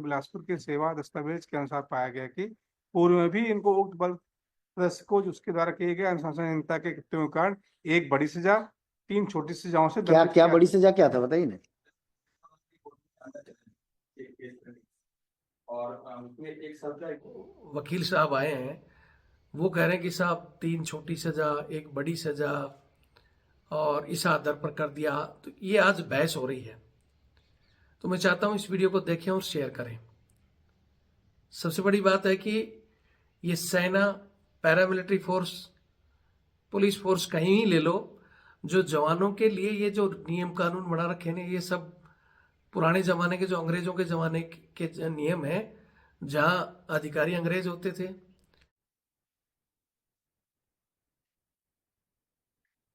बिलासपुर के सेवा दस्तावेज के अनुसार पाया गया कि पूर्व में भी इनको उक्त बल प्रदर्शन को उसके द्वारा किए गए अनुशासनहीनता के कृत्यों के कारण एक बड़ी सजा, 3 छोटी सजाओं से क्या दंडित क्या किया। बड़ी सजा क्या था बताइए ना। और उसमें एक सब्जेक्ट वकील साहब आए हैं, वो कह रहे हैं कि साहब 3 छोटी सजा, 1 बड़ी सजा और इस आधार पर कर दिया। तो ये आज बहस हो रही है, तो मैं चाहता हूं इस वीडियो को देखें और शेयर करें। सबसे बड़ी बात है कि ये सेना, पैरामिलिट्री फोर्स, पुलिस फोर्स कहीं ही ले लो, जो जवानों के लिए ये जो नियम कानून बना रखे हैं, ये सब पुराने जमाने के, जो अंग्रेजों के जमाने के नियम है, जहां अधिकारी अंग्रेज होते थे।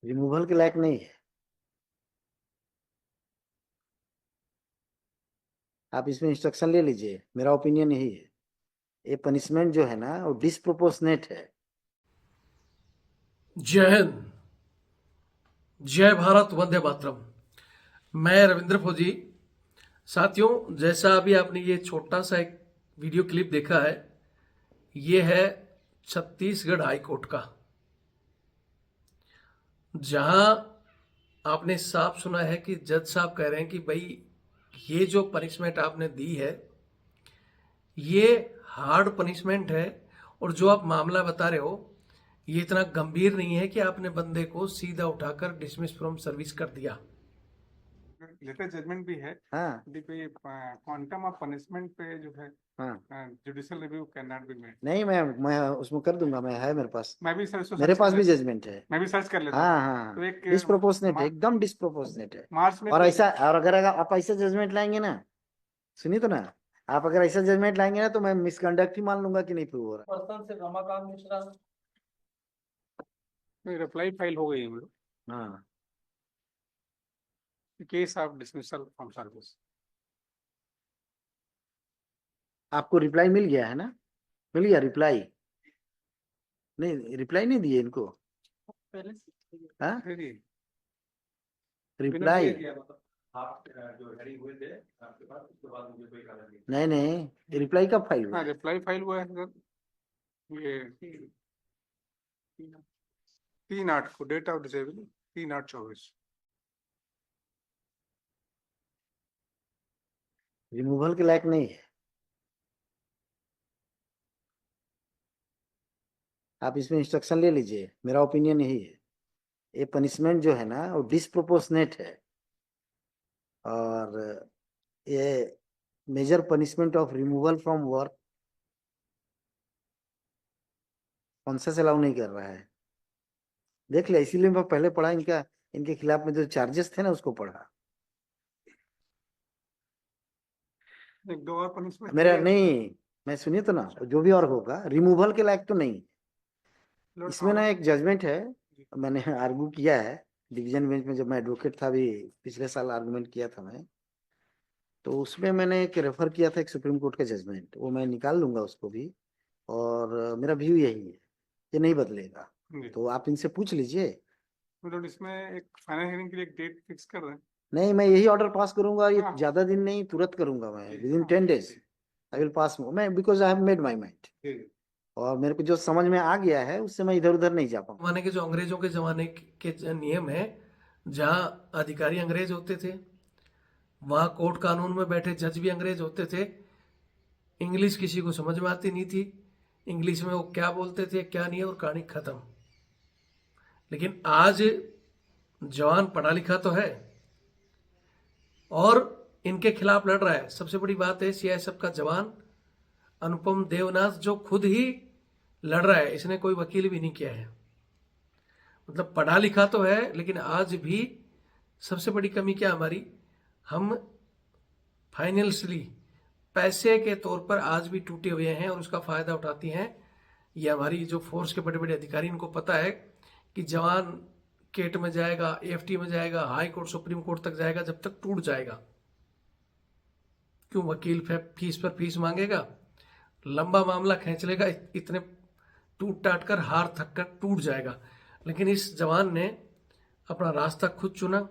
रिमूवल के लायक नहीं है। आप इसमें इंस्ट्रक्शन ले लीजिए, मेरा ओपिनियन यही है। ये पनिशमेंट जो है ना वो डिस्प्रोपोर्शनेट है। जय हिंद, जय भारत, वंदे मातरम। मैं रविंद्र फौजी। साथियों, जैसा अभी आपने ये छोटा सा एक वीडियो क्लिप देखा है, ये है छत्तीसगढ़ हाई कोर्ट का, जहां आपने साफ सुना है कि जज साहब कह रहे हैं कि भाई ये जो पनिशमेंट आपने दी है ये हार्ड पनिशमेंट है, और जो आप मामला बता रहे हो ये इतना गंभीर नहीं है कि आपने बंदे को सीधा उठाकर डिसमिस फ्रॉम सर्विस कर दिया। लेटेस्ट जजमेंट भी है। हाँ क्वांटम ऑफ पनिशमेंट पे जो है हाँ judicial review can not be made. नहीं, मैं उसमें कर दूंगा, मैं है मेरे पास। मैं भी सर मेरे पास भी जजमेंट है। मैं भी सर्च कर लेता हाँ हूँ। हाँ तो एक डिस्प्रोपोर्शनेट है, एकदम डिस्प्रोपोर्शनेट है। मार्च में और ऐसा, और अगर आप ऐसा जजमेंट लाएंगे ना, सुनिए तो ना, आप अगर ऐसा जजमेंट लाएंगे ना तो मैं मिसकंडक्ट ही मान लूंगा कि नहीं प्रूव हो रहा। पर्सन से रमाकांत मिश्रा रिप्लाई फाइल हो गई है मेरे हाँ case of dismissal from service. आपको रिप्लाई मिल गया है ना? मिल गया रिप्लाई? नहीं, रिप्लाई नहीं दिए इनको। पहले हाँ जी रिप्लाई आप जो हेडिंग हुए थे आपके पास, उसके बाद मुझे कोई कारण नहीं नहीं, रिप्लाई कब फाइल हुआ? हाँ रिप्लाई फाइल हुआ है सर, ये 3/8 को, डेट ऑफ डिसेबल 3/8/24। रिमूवल के लायक नहीं है। आप इसमें इंस्ट्रक्शन ले लीजिए, मेरा ओपिनियन यही है। ये पनिशमेंट जो है ना वो डिस्प्रोपोर्शनेट है, और ये major punishment of removal from work conscious allow नहीं कर रहा है। देख लिया, इसीलिए मैं पहले पढ़ा इनका, इनके खिलाफ में जो चार्जेस थे ना उसको पढ़ा। एक दो और पनिशमेंट मेरा नहीं, मैं सुनिए तो ना, जो भी और होगा रिमूवल के लायक तो नहीं। इसमें ना एक जजमेंट है, मैंने आर्गू किया है डिवीजन बेंच में, जब मैं एडवोकेट था भी, पिछले साल आर्गुमेंट किया था मैं, तो उसमें मैंने एक रेफर किया था एक सुप्रीम कोर्ट का जजमेंट, वो मैं निकाल लूंगा उसको भी। और मेरा व्यू यही है, ये नहीं बदलेगा। तो आप इनसे पूछ लीजिए। मतलब इसमें एक फाइनल हियरिंग के लिए एक डेट फिक्स कर रहे हैं। नहीं, मैं यही ऑर्डर पास करूंगा, ये हाँ। ज्यादा दिन नहीं, तुरंत करूंगा मैं, विद इन हाँ। 10 days आई विल पास। मैं because I have made my mind, और मेरे को जो समझ में आ गया है उससे मैं इधर उधर नहीं जा पाऊंगा। जमाने के, जो अंग्रेजों के जमाने के नियम है, जहां अधिकारी अंग्रेज होते थे, वहां कोर्ट कानून में बैठे जज भी अंग्रेज होते थे। इंग्लिश किसी को समझ में आती नहीं थी, इंग्लिश में वो क्या बोलते थे क्या नहीं, और कहानी खत्म। लेकिन आज जवान पढ़ा लिखा तो है और इनके खिलाफ लड़ रहा है। सबसे बड़ी बात है, सीआईएसएफ का जवान अनुपम देवनाथ जो खुद ही लड़ रहा है, इसने कोई वकील भी नहीं किया है। मतलब पढ़ा लिखा तो है, लेकिन आज भी सबसे बड़ी कमी क्या हमारी, हम फाइनेंशियली पैसे के तौर पर आज भी टूटे हुए हैं और उसका फायदा उठाती हैं ये हमारी जो फोर्स के बड़े बड़े अधिकारी। इनको पता है कि जवान केट में जाएगा, एएफटी में जाएगा, हाई कोर्ट सुप्रीम कोर्ट तक जाएगा, जब तक टूट जाएगा। क्यों वकील फीस पर फीस मांगेगा, लंबा मामला खींच लेगा, इतने टूट टाट कर हार थक कर टूट जाएगा। लेकिन इस जवान ने अपना रास्ता खुद चुना,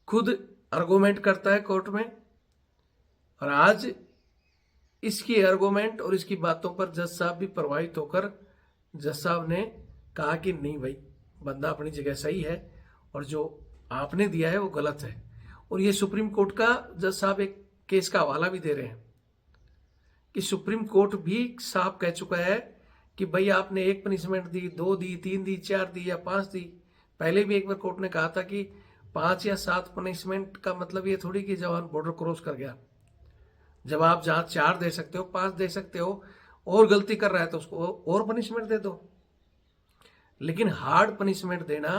खुद आर्गुमेंट करता है कोर्ट में, और आज इसकी आर्गूमेंट और इसकी बातों पर जज साहब भी प्रभावित होकर जज साहब ने कहा कि नहीं भाई, बंदा अपनी जगह सही है और जो आपने दिया है वो गलत है। और ये सुप्रीम कोर्ट का जज साहब एक केस का हवाला भी दे रहे हैं कि सुप्रीम कोर्ट भी साफ कह चुका है कि भाई आपने 1 पनिशमेंट दी, 2 दी, 3 दी, 4 दी या 5 दी। पहले भी एक बार कोर्ट ने कहा था कि 5 या 7 पनिशमेंट का मतलब ये थोड़ी कि जवान बॉर्डर क्रॉस कर गया। जब आप जहां 4 दे सकते हो, 5 दे सकते हो, और गलती कर रहा है तो उसको और पनिशमेंट दे दो। लेकिन हार्ड पनिशमेंट देना,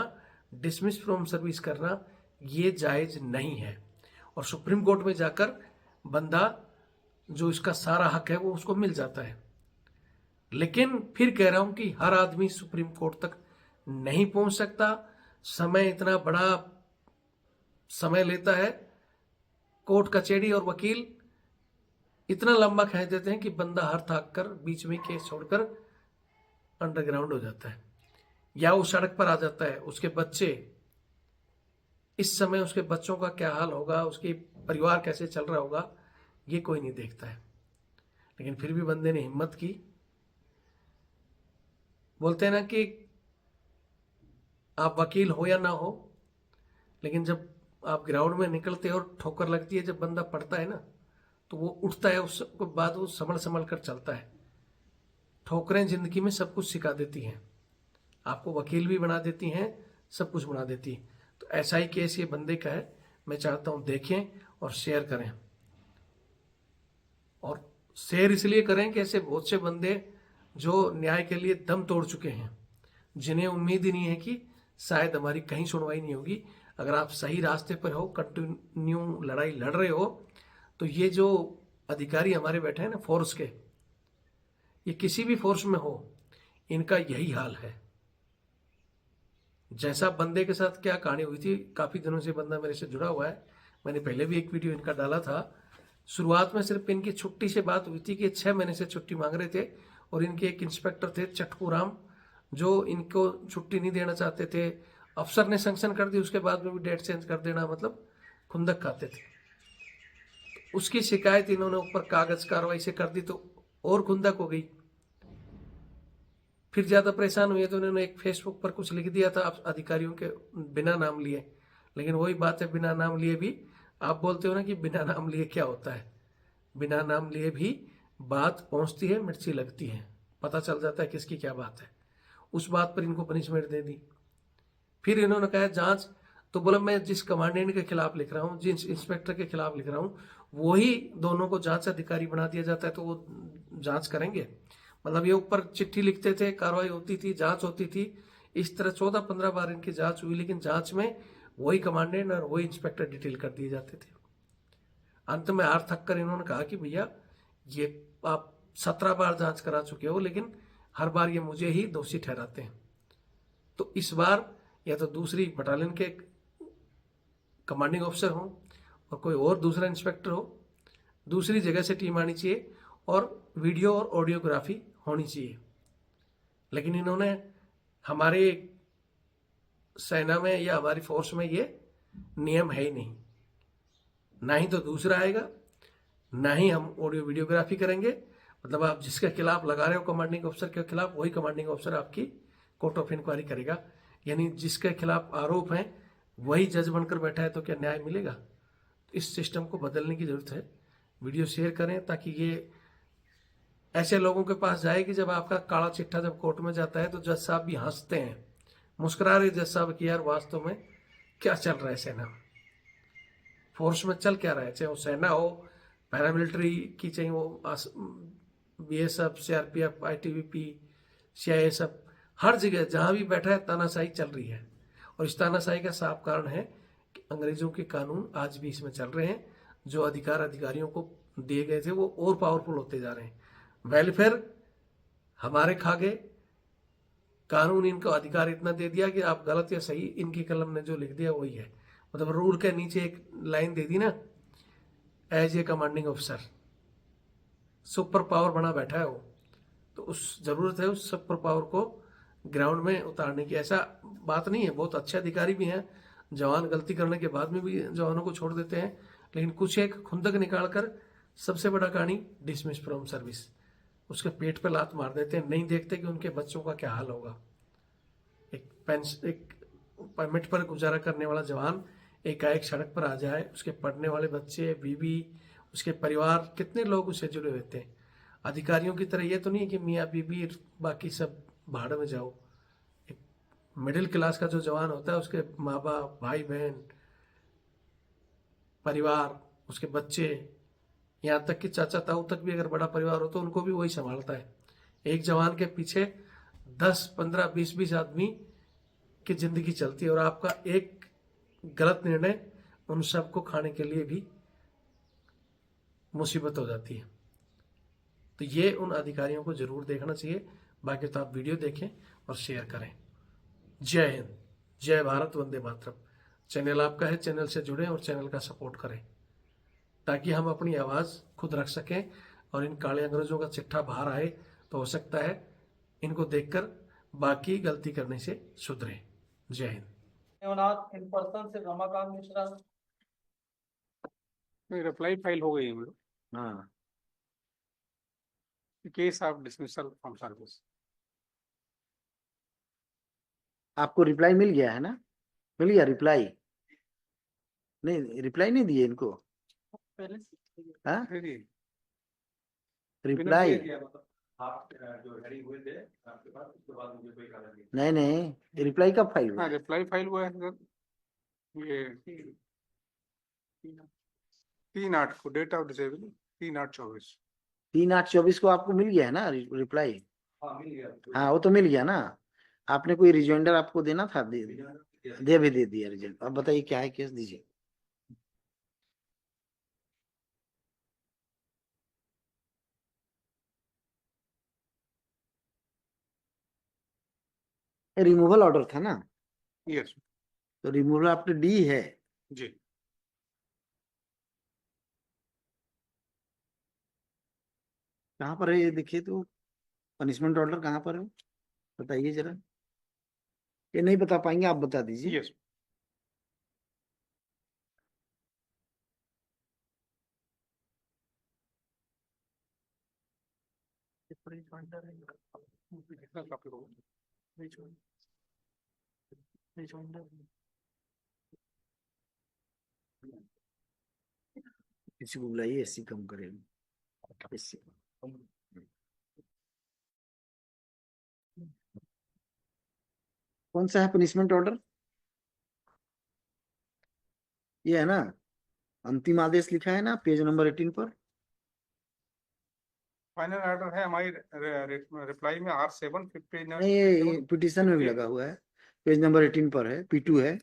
डिसमिस फ्रॉम सर्विस करना, ये जायज नहीं है। और सुप्रीम कोर्ट में जाकर बंदा जो इसका सारा हक है वो उसको मिल जाता है। लेकिन फिर कह रहा हूं कि हर आदमी सुप्रीम कोर्ट तक नहीं पहुंच सकता। समय इतना बड़ा समय लेता है, कोर्ट कचहरी और वकील इतना लंबा खींच देते हैं कि बंदा हर थाक कर बीच में केस छोड़कर अंडरग्राउंड हो जाता है या वो सड़क पर आ जाता है। उसके बच्चे, इस समय उसके बच्चों का क्या हाल होगा, उसके परिवार कैसे चल रहा होगा, ये कोई नहीं देखता है। लेकिन फिर भी बंदे ने हिम्मत की। बोलते हैं ना कि आप वकील हो या ना हो, लेकिन जब आप ग्राउंड में निकलते और ठोकर लगती है, जब बंदा पड़ता है ना तो वो उठता है, उसके बाद वो संभल संभल कर चलता है। ठोकरें जिंदगी में सब कुछ सिखा देती हैं, आपको वकील भी बना देती हैं, सब कुछ बना देती है। तो ऐसा ही केस ये बंदे का है। मैं चाहता हूं देखें और शेयर करें, और शेयर इसलिए करें कि ऐसे बहुत से बंदे जो न्याय के लिए दम तोड़ चुके हैं, जिन्हें उम्मीद ही नहीं है कि शायद हमारी कहीं सुनवाई नहीं होगी। अगर आप सही रास्ते पर हो, कंटिन्यू लड़ाई लड़ रहे हो, तो ये जो अधिकारी हमारे बैठे हैं ना फोर्स के, ये किसी भी फोर्स में हो, इनका यही हाल है। जैसा बंदे के साथ क्या कहानी हुई थी, काफी दिनों से बंदा मेरे से जुड़ा हुआ है, मैंने पहले भी एक वीडियो इनका डाला था। शुरुआत में सिर्फ इनकी छुट्टी से बात हुई थी कि 6 महीने से छुट्टी मांग रहे थे, और इनके एक इंस्पेक्टर थे चटकू राम, जो इनको छुट्टी नहीं देना चाहते थे। अफसर ने सैंक्शन कर दी, उसके बाद में भी डेट चेंज कर देना, मतलब खुंदक खाते थे। उसकी शिकायत इन्होंने ऊपर कागज कार्रवाई से कर दी तो और खुंदक हो गई। फिर ज्यादा परेशान हुए तो उन्होंने एक फेसबुक पर कुछ लिख दिया था अधिकारियों के बिना नाम लिए। लेकिन वही बात है, बिना नाम लिए भी आप बोलते हो ना कि बिना नाम लिए क्या होता है, बिना नाम लिए भी बात पहुंचती है, मिर्ची लगती है, पता चल जाता है किसकी क्या बात है। उस बात पर इनको पनिशमेंट दे दी। फिर इन्होंने कहा जांच, तो बोला मैं जिस कमांडेंट के खिलाफ लिख रहा हूँ, जिस इंस्पेक्टर के खिलाफ लिख रहा हूँ, वही दोनों को जांच अधिकारी बना दिया जाता है तो वो जांच करेंगे। मतलब ये ऊपर चिट्ठी लिखते थे, कार्रवाई होती थी, जांच होती थी। इस तरह 14-15 बार इनकी जांच हुई, लेकिन जांच में वही कमांडेंट और वही इंस्पेक्टर डिटेल कर दिए जाते थे। अंत में हार थक कर इन्होंने कहा कि भैया ये आप 17 बार जांच करा चुके हो, लेकिन हर बार ये मुझे ही दोषी ठहराते हैं। तो इस बार या तो दूसरी बटालियन के कमांडिंग ऑफिसर हो और कोई और दूसरा इंस्पेक्टर हो, दूसरी जगह से टीम आनी चाहिए और वीडियो और ऑडियोग्राफी होनी चाहिए। लेकिन इन्होंने हमारे सेना में या हमारी फोर्स में ये नियम है ही नहीं। ना ही तो दूसरा आएगा, ना ही हम ऑडियो वीडियोग्राफी करेंगे। मतलब आप जिसके खिलाफ लगा रहे हो कमांडिंग ऑफिसर के खिलाफ, वही कमांडिंग ऑफिसर आपकी कोर्ट ऑफ इंक्वायरी करेगा। यानी जिसके खिलाफ आरोप है वही जज बनकर बैठा है, तो क्या न्याय मिलेगा? इस सिस्टम को बदलने की जरूरत है। वीडियो शेयर करें ताकि ये ऐसे लोगों के पास जाए कि जब आपका काला चिट्ठा जब कोर्ट में जाता है तो जज साहब भी हंसते हैं, मुस्कुरा रहे जज साहब कि यार वास्तव में क्या चल रहा है सेना में, फोर्स में चल क्या रहा है, चाहे वो सेना हो, पैरामिलिट्री की, चाहे वो बीएसएफ, सीआरपीएफ, आईटीबीपी, सीआईएसएफ, हर जगह जहां भी बैठा है तानाशाही चल रही है। और इस तानाशाही का साफ कारण है कि अंग्रेजों के कानून आज भी इसमें चल रहे हैं। जो अधिकार अधिकारियों को दिए गए थे वो और पावरफुल होते जा रहे हैं। वेलफेयर हमारे खा गए, कानून इनको अधिकार इतना दे दिया कि आप गलत या सही, इनकी कलम ने जो लिख दिया वही है। मतलब रूल के नीचे एक लाइन दे दी ना, as a commanding officer, super power बना बैठा है वो। तो उस जरूरत है उस सुपर पावर को ग्राउंड में उतारने की। ऐसा बात नहीं है, बहुत अच्छे अधिकारी भी हैं, जवान गलती करने के बाद में भी जवानों को छोड़ देते हैं, लेकिन कुछ एक खुंदक निकालकर सबसे बड़ा कहानी डिसमिस फ्रॉम सर्विस, उसके पेट पे लात मार देते हैं, नहीं देखते कि उनके बच्चों का क्या हाल होगा। एक परमिट पर गुजारा करने वाला जवान एकाएक सड़क पर आ जाए, उसके पढ़ने वाले बच्चे, बीवी, उसके परिवार, कितने लोग उससे जुड़े होते हैं। अधिकारियों की तरह ये तो नहीं है कि मियाँ बीबी बाकी सब भाड़ में जाओ। एक मिडिल क्लास का जो जवान होता है, उसके माँ बाप, भाई बहन, परिवार, उसके बच्चे, यहाँ तक कि चाचा ताऊ तक भी अगर बड़ा परिवार हो तो उनको भी वही संभालता है। एक जवान के पीछे 10, 15, 20 आदमी की जिंदगी चलती है, और आपका एक गलत निर्णय उन सबको खाने के लिए भी मुसीबत हो जाती है। तो ये उन अधिकारियों को जरूर देखना चाहिए। बाकी तो आप वीडियो देखें और शेयर करें। जय हिंद, जय भारत, वंदे मातरम। चैनल आपका है, चैनल से जुड़ें और चैनल का सपोर्ट करें ताकि हम अपनी आवाज़ खुद रख सकें और इन काले अंग्रेजों का चिट्ठा बाहर आए तो हो सकता है इनको देखकर बाकी गलती करने से सुधरे। जय हिंद। देवनाथ इन पर्सन से रमाकांत मिश्रा। रिप्लाई फाइल हो गई है मेरे हाँ, case of dismissal from service. आपको रिप्लाई मिल गया है ना? मिल गया रिप्लाई? नहीं, रिप्लाई नहीं दिए इनको? पहले से हाँ, जी रिप्लाई आप जो हेडिंग हुए थे आपके पास, उसके बाद मुझे कोई कारण नहीं नहीं। नहीं, रिप्लाई कब फाइल हुआ? हाँ रिप्लाई फाइल हुआ है सर, ये 3/8 को, डेट ऑफ डिसेबल 3/8/24। 3/8/24 को आपको मिल गया है ना रिप्लाई? हाँ मिल गया। हाँ, वो तो मिल गया ना। आपने कोई रिजोइंडर आपको देना था, दे दिया रिजल्ट। अब बताइए क्या है केस, दीजिए। रिमूवल ऑर्डर था ना? यस तो रिमूवल आफ्टर डी है। जी। कहाँ पर है ये देखिए तो, पनिशमेंट ऑर्डर कहाँ पर है बताइए जरा। ये नहीं बता पाएंगे, आप बता दीजिए। यस कॉपी होगा। किसी को बुलाइए, एससी कम करेगा। एससी कौन सा है पनिशमेंट ऑर्डर? ये है ना, अंतिम आदेश लिखा है ना पेज नंबर 18 पर। फाइनल ऑर्डर है हमारी रिप्लाई में R7 पेज नहीं, ये पिटीशन में भी लगा हुआ है, पेज नंबर 18 पर है, P2 है।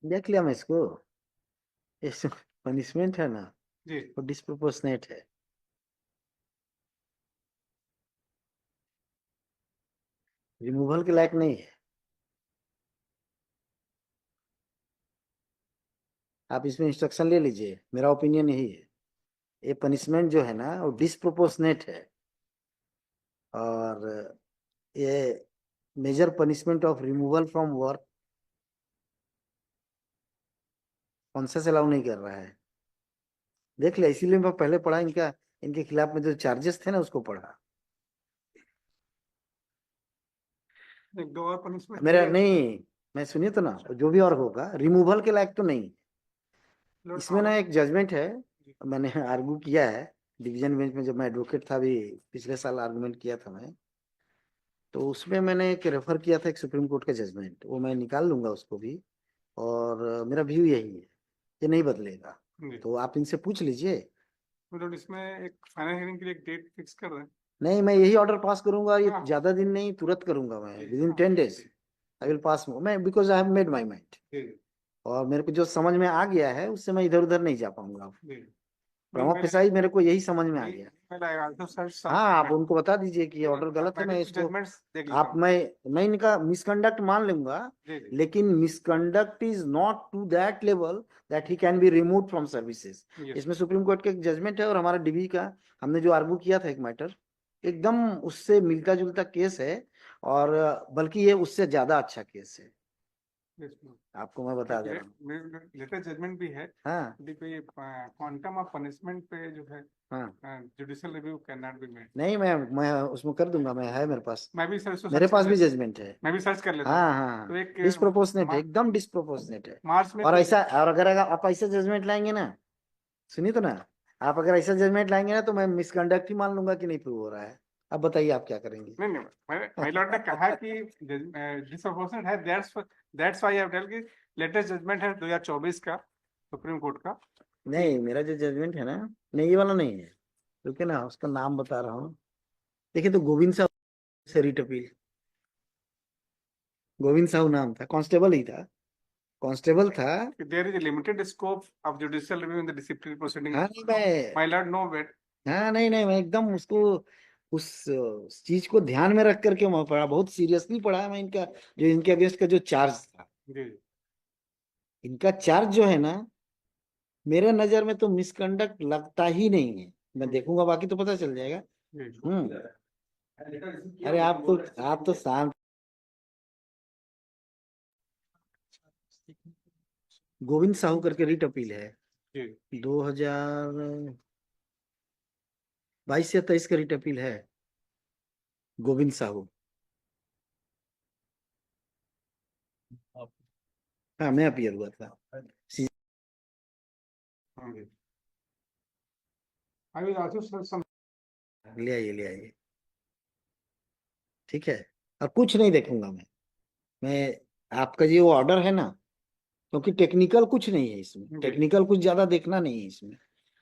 देख लिया मैं इसको, इस पनिशमेंट है ना, जी। वो डिस्प्रोपोर्शनेट है। रिमूवल के लायक नहीं है। आप इसमें इंस्ट्रक्शन ले लीजिए, मेरा ओपिनियन यही है। ये पनिशमेंट जो है ना, वो डिस्प्रोपोर्शनेट है। और ये major punishment of removal from work conscious allow नहीं कर रहा है। देख लिया, इसीलिए मैं पहले पढ़ा इनका, इनके खिलाफ में जो चार्जेस थे ना उसको पढ़ा। एक दो और पनिशमेंट मेरा नहीं, मैं सुनिए तो ना, जो भी और होगा रिमूवल के लायक तो नहीं। इसमें ना एक जजमेंट है, मैंने आर्गू किया है डिवीजन बेंच में, जब मैं एडवोकेट था अभी पिछले साल आर्गुमेंट किया था मैं, तो उसमें मैंने एक रेफर किया था एक सुप्रीम कोर्ट का जजमेंट, वो मैं निकाल लूंगा उसको भी। और मेरा व्यू यही है कि नहीं बदलेगा, तो आप इनसे पूछ लीजिए। मतलब इसमें एक फाइनल हियरिंग के लिए एक डेट फिक्स कर रहे हैं। नहीं, मैं यही ऑर्डर पास करूंगा, ये हाँ। ज्यादा दिन नहीं, तुरंत करूंगा मैं, विद इन हाँ। 10 days आई विल पास। मैं because I have made my mind, जी और मेरे को जो समझ में आ गया है उससे मैं इधर उधर नहीं जा पाऊंगा। जी प्रमा फेसाई मेरे को यही समझ में आ गया। जजमेंट्स हाँ, आप उनको बता दीजिए कि ये ऑर्डर गलत है, मैं इसको देख आप मैं इनका मिसकंडक्ट मान लूंगा, जी लेकिन misconduct is not to that level that he can be remove from services. Yes. इसमें सुप्रीम कोर्ट का एक जजमेंट है, और हमारा डीबी का हमने जो आर्गू किया था एक मैटर, एकदम उससे मिलता जुलता केस है, और बल्कि ये उससे ज्यादा अच्छा केस है, Yes, आपको मैं बता दे रहा हूँ। लेटेस्ट जजमेंट भी है हाँ पे क्वांटम ऑफ पनिशमेंट पे जो है हाँ, judicial review can not be made. नहीं मैं उसमें कर दूंगा, मैं है मेरे पास, मैं भी सर मेरे पास भी जजमेंट है। मैं भी सर्च कर लेता हाँ हूँ। हाँ, तो एक डिस्प्रोपोर्शनेट है, मा- एकदम डिस्प्रोपोर्शनेट है। मार्च में और तो- ऐसा, और अगर आप ऐसा जजमेंट लाएंगे ना, सुनिए तो ना, आप अगर ऐसा जजमेंट लाएंगे ना, तो मैं मिसकंडक्ट ही मान लूंगा कि नहीं प्रूव हो रहा है। अब बताइए आप क्या करेंगे। नहीं माय लॉर्ड ने कहा कि डिसप्रोपोर्शनेट है, that's why I have tell कि लेटेस्ट जजमेंट है 2024 का सुप्रीम कोर्ट का। नहीं, मेरा जो जजमेंट है ना, नहीं ये वाला नहीं है, रुके ना, उसका नाम बता रहा हूँ। देखिए, तो गोविंद साहू से रिट अपील, गोविंद साहू नाम था, कांस्टेबल ही था, कांस्टेबल था। There is limited scope of judicial review in the disciplinary proceeding. हाँ नहीं मैं, माय लॉर्ड नो वेट। हाँ नहीं मैं एकदम उसको, उस चीज को ध्यान में रख करके मैं पढ़ा, बहुत सीरियसली पढ़ा मैं इनका, जो इनके अगेंस्ट का जो चार्ज था। जी इनका चार्ज जो है ना, मेरे नजर में तो मिसकंडक्ट लगता ही नहीं है, मैं देखूंगा बाकी तो पता चल जाएगा। जी अरे आप तो शांत। गोविंद साहू करके रिट अपील है, जी 2022 या 23 का रिट अपील है, गोविंद साहू। हाँ, मैं अपीयर हुआ था। I will also sum. ले आइए, ठीक है। और कुछ नहीं देखूंगा मैं आपका जो ऑर्डर है ना, क्योंकि टेक्निकल कुछ नहीं है इसमें, जी। टेक्निकल कुछ ज्यादा देखना नहीं है इसमें,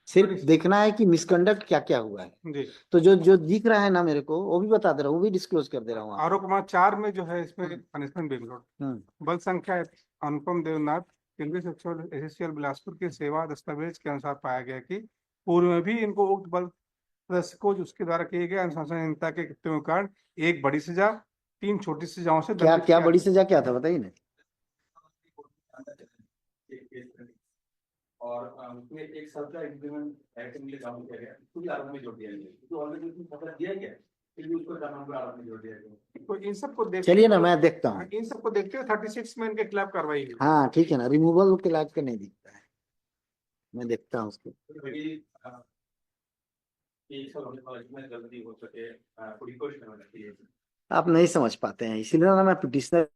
सिर्फ देखना है कि मिसकंडक्ट क्या क्या हुआ है। जी तो जो दिख रहा है ना मेरे को, वो भी बता दे रहा हूँ, वो भी डिस्क्लोज कर दे रहा हूँ आपको। आरोप नंबर 4 में जो है इसमें पनिशमेंट भी include। हम्म, बल संख्या अनुपम देवनाथ केंद्रीय शिक्षक एसएससीएल बिलासपुर के सेवा दस्तावेज के अनुसार पाया गया कि पूर्व में भी इनको उक्त बल सदस्य को उसके द्वारा किए गए अनुशासनहीनता के कृत्यों के कारण एक बड़ी सजा 3 छोटी सजाओं से क्या दंडित क्या किया बड़ी सजा क्या था बताइए ना। और उसमें एक साल का इंक्रीमेंट एक्ट के लिए काम किया गया, पूरी आरोप में जोड़ दिया गया, क्योंकि ऑलरेडी उसमें पता दिया गया, फिर भी उसको कानून पर आरोप में जोड़ दिया गया। तो इन सबको देख चलिए ना, मैं देखता हूँ। इन सबको देखते हुए 36 में इनके खिलाफ कार्रवाई हुई। हाँ ठीक है ना, रिमूवल के लायक का नहीं दिखता है, मैं देखता हूँ उसको। एक साल होने पर इसमें गलती हो सके, पूरी कोशिश करना चाहिए। आप नहीं समझ पाते हैं, इसीलिए ना मैं पिटिशनर